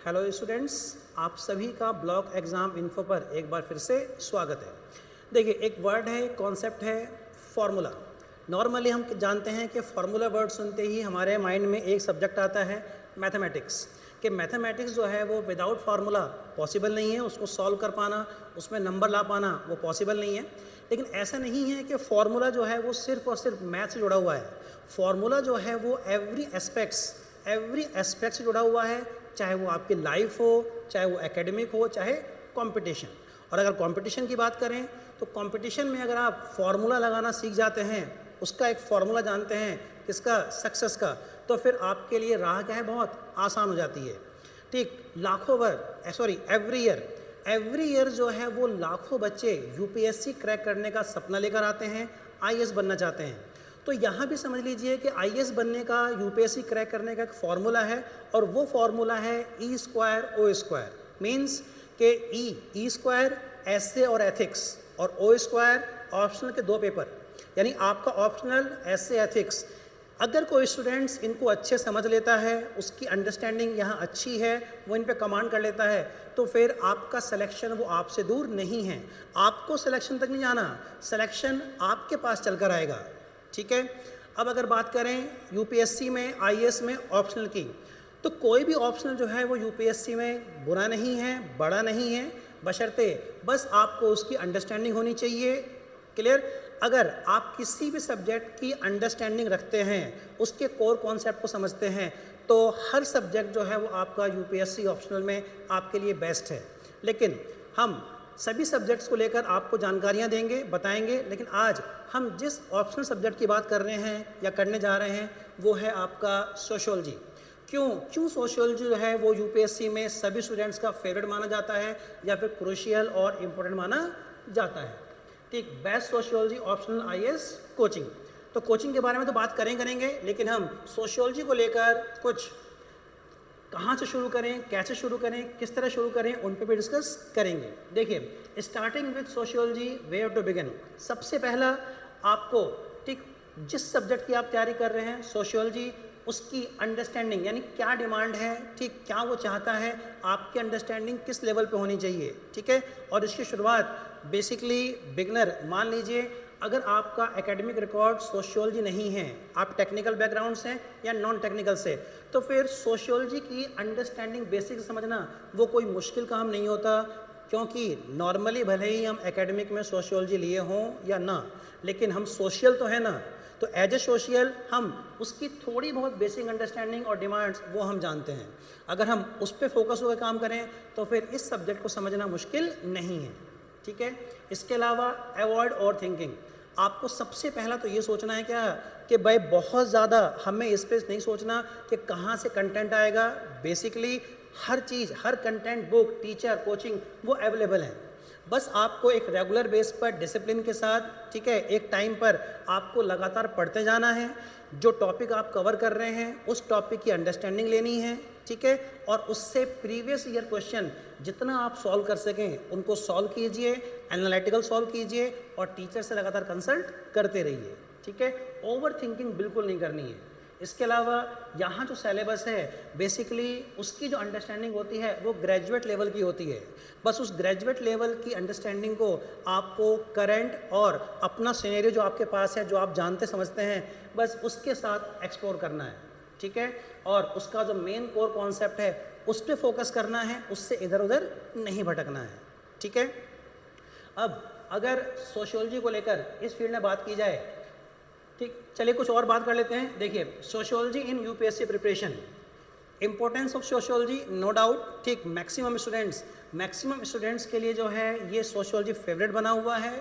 Hello students, आप सभी का ब्लॉक एग्ज़ाम इन्फो पर एक बार फिर से स्वागत है। देखिए, एक वर्ड है, कॉन्सेप्ट है फार्मूला। नॉर्मली हम जानते हैं कि फार्मूला वर्ड सुनते ही हमारे माइंड में एक सब्जेक्ट आता है मैथमेटिक्स। कि मैथमेटिक्स जो है वो विदाउट फार्मूला पॉसिबल नहीं है, उसको सॉल्व कर पाना, उसमें नंबर ला पाना वो पॉसिबल नहीं है। लेकिन ऐसा नहीं है कि फार्मूला जो है वो सिर्फ और सिर्फ मैथ से जुड़ा हुआ है। फार्मूला जो है वो एवरी एस्पेक्ट से जुड़ा हुआ है, चाहे वो आपकी लाइफ हो, चाहे वो एकेडमिक हो, चाहे कंपटीशन। और अगर कंपटीशन की बात करें तो कंपटीशन में अगर आप फार्मूला लगाना सीख जाते हैं, उसका एक फार्मूला जानते हैं किसका, सक्सेस का, तो फिर आपके लिए राह क्या है, बहुत आसान हो जाती है। ठीक, एवरी ईयर जो है वो लाखों बच्चे यूपीएससी क्रैक करने का सपना लेकर आते हैं, आईएएस बनना चाहते हैं। तो यहाँ भी समझ लीजिए कि आईएएस बनने का, यूपीएससी क्रैक करने का एक फार्मूला है, और वो फार्मूला है E square O square. Means के ई स्क्वायर एसे और एथिक्स, और ओ स्क्वायर ऑप्शनल के 2 पेपर, यानी आपका ऑप्शनल एसे एथिक्स। अगर कोई स्टूडेंट्स इनको अच्छे समझ लेता है, उसकी अंडरस्टैंडिंग यहाँ अच्छी है, वो इन पे कमांड कर लेता है, तो फिर आपका सिलेक्शन वो आपसे दूर नहीं है। आपको सिलेक्शन तक नहीं जाना, सिलेक्शन आपके पास चलकर आएगा। ठीक है। अब अगर बात करें यूपीएससी में, आईएएस में ऑप्शनल की, तो कोई भी ऑप्शनल जो है वो यूपीएससी में बुरा नहीं है, बड़ा नहीं है, बशर्ते बस आपको उसकी अंडरस्टैंडिंग होनी चाहिए। क्लियर। अगर आप किसी भी सब्जेक्ट की अंडरस्टैंडिंग रखते हैं, उसके कोर कॉन्सेप्ट को समझते हैं, तो हर सब्जेक्ट जो है वो आपका यूपीएससी ऑप्शनल में आपके लिए बेस्ट है। लेकिन हम सभी सब्जेक्ट्स को लेकर आपको जानकारियां देंगे, बताएंगे, लेकिन आज हम जिस ऑप्शनल सब्जेक्ट की बात कर रहे हैं या करने जा रहे हैं वो है आपका सोशियोलॉजी। क्यों सोशियोलॉजी जो है वो यूपीएससी में सभी स्टूडेंट्स का फेवरेट माना जाता है या फिर क्रूशियल और इम्पोर्टेंट माना जाता है। ठीक, best sociology optional IAS coaching. तो कोचिंग के बारे में तो बात करेंगे, लेकिन हम सोशियोलॉजी को लेकर कुछ कहाँ से शुरू करें, कैसे शुरू करें, किस तरह शुरू करें, उन पे भी डिस्कस करेंगे। देखिए, starting with sociology, where to begin. सबसे पहला आपको, ठीक, जिस सब्जेक्ट की आप तैयारी कर रहे हैं सोशियोलॉजी, उसकी अंडरस्टैंडिंग, यानी क्या डिमांड है, ठीक, क्या वो चाहता है, आपकी अंडरस्टैंडिंग किस लेवल पे होनी चाहिए। ठीक है। और इसकी शुरुआत बेसिकली बिगनर, मान लीजिए अगर आपका एकेडमिक रिकॉर्ड सोशियोलॉजी नहीं है, आप टेक्निकल बैकग्राउंड से या नॉन टेक्निकल से, तो फिर सोशियोलॉजी की अंडरस्टैंडिंग बेसिक समझना वो कोई मुश्किल काम नहीं होता। क्योंकि नॉर्मली भले ही हम एकेडमिक में सोशियोलॉजी लिए हों या ना, लेकिन हम सोशल तो है ना, तो एज ए सोशल हम उसकी थोड़ी बहुत बेसिक अंडरस्टैंडिंग और डिमांड्स वो हम जानते हैं। अगर हम उस पर फोकस होकर काम करें तो फिर इस सब्जेक्ट को समझना मुश्किल नहीं है। ठीक है। इसके अलावा अवॉइड ओवर थिंकिंग। आपको सबसे पहला तो ये सोचना है क्या कि भाई बहुत ज़्यादा हमें इस पर नहीं सोचना कि कहाँ से कंटेंट आएगा। बेसिकली हर चीज़, हर कंटेंट, बुक, टीचर, कोचिंग वो अवेलेबल है। बस आपको एक रेगुलर बेस पर डिसिप्लिन के साथ, ठीक है, एक टाइम पर आपको लगातार पढ़ते जाना है। जो टॉपिक आप कवर कर रहे हैं उस टॉपिक की अंडरस्टैंडिंग लेनी है। ठीक है। और उससे प्रीवियस ईयर क्वेश्चन जितना आप सॉल्व कर सकें उनको सॉल्व कीजिए, एनालिटिकल सॉल्व कीजिए, और टीचर से लगातार कंसल्ट करते रहिए। ठीक है। ओवर थिंकिंग बिल्कुल नहीं करनी है। इसके अलावा यहाँ जो सिलेबस है बेसिकली उसकी जो अंडरस्टैंडिंग होती है वो ग्रेजुएट लेवल की होती है। बस उस ग्रेजुएट लेवल की अंडरस्टैंडिंग को आपको करंट और अपना सिनेरियो जो आपके पास है, जो आप जानते समझते हैं, बस उसके साथ एक्सप्लोर करना है। ठीक है। और उसका जो मेन कोर कॉन्सेप्ट है उस पर फोकस करना है, उससे इधर उधर नहीं भटकना है। ठीक है। अब अगर सोशियोलॉजी को लेकर इस फील्ड में बात की जाए, ठीक, चलिए कुछ और बात कर लेते हैं। देखिए, sociology in UPSC preparation, importance of sociology, no doubt. ठीक, मैक्सिमम स्टूडेंट्स के लिए जो है ये सोशियोलॉजी फेवरेट बना हुआ है,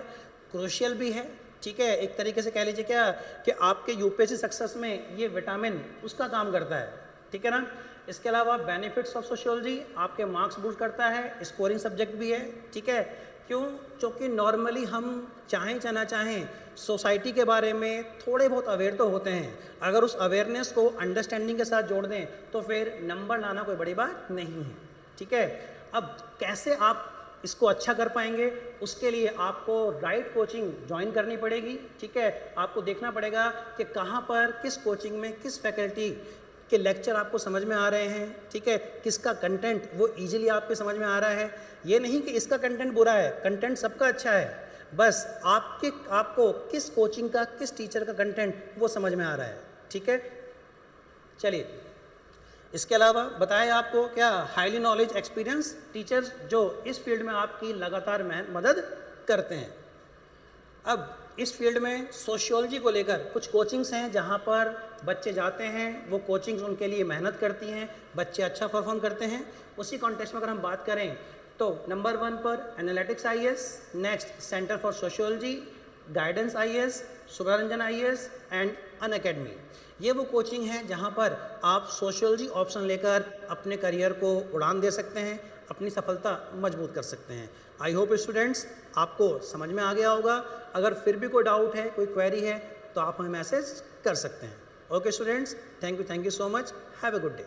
क्रूशियल भी है। ठीक है। एक तरीके से कह लीजिए क्या कि आपके यूपीएससी सक्सेस में ये विटामिन उसका काम करता है। ठीक है ना। इसके अलावा बेनिफिट्स ऑफ सोशियोलॉजी, आपके मार्क्स बूस्ट करता है, स्कोरिंग सब्जेक्ट भी है। ठीक है। क्यों? क्योंकि नॉर्मली हम चाहें चाहे ना चाहें सोसाइटी के बारे में थोड़े बहुत अवेयर तो होते हैं। अगर उस अवेयरनेस को अंडरस्टैंडिंग के साथ जोड़ दें तो फिर नंबर लाना कोई बड़ी बात नहीं है। ठीक है। अब कैसे आप इसको अच्छा कर पाएंगे, उसके लिए आपको राइट कोचिंग ज्वाइन करनी पड़ेगी। ठीक है। आपको देखना पड़ेगा कि कहाँ पर, किस कोचिंग में, किस फैकल्टी कि लेक्चर आपको समझ में आ रहे हैं, ठीक है, किसका कंटेंट वो इजीली आपके समझ में आ रहा है। ये नहीं कि इसका कंटेंट बुरा है, कंटेंट सबका अच्छा है, बस आपको किस कोचिंग का, किस टीचर का कंटेंट वो समझ में आ रहा है, ठीक है। चलिए, इसके अलावा बताया आपको क्या, हाईली नॉलेज एक्सपीरियंस टीचर्स जो इस फील्ड में आपकी लगातार मदद करते हैं। अब इस फील्ड में सोशियोलॉजी को लेकर कुछ कोचिंग्स हैं जहां पर बच्चे जाते हैं, वो कोचिंग्स उनके लिए मेहनत करती हैं, बच्चे अच्छा परफॉर्म करते हैं। उसी कॉन्टेक्स्ट में अगर हम बात करें तो नंबर 1 पर analytics IAS, next centre for sociology, guidance IAS, Subraranjan IAS and Unacademy. ये वो कोचिंग है जहां पर आप सोशियोलॉजी ऑप्शन लेकर अपने करियर को उड़ान दे सकते हैं, अपनी सफलता मजबूत कर सकते हैं। आई होप स्टूडेंट्स आपको समझ में आ गया होगा। अगर फिर भी कोई डाउट है, कोई क्वेरी है तो आप हमें मैसेज कर सकते हैं। Okay students, thank you so much, have a good day.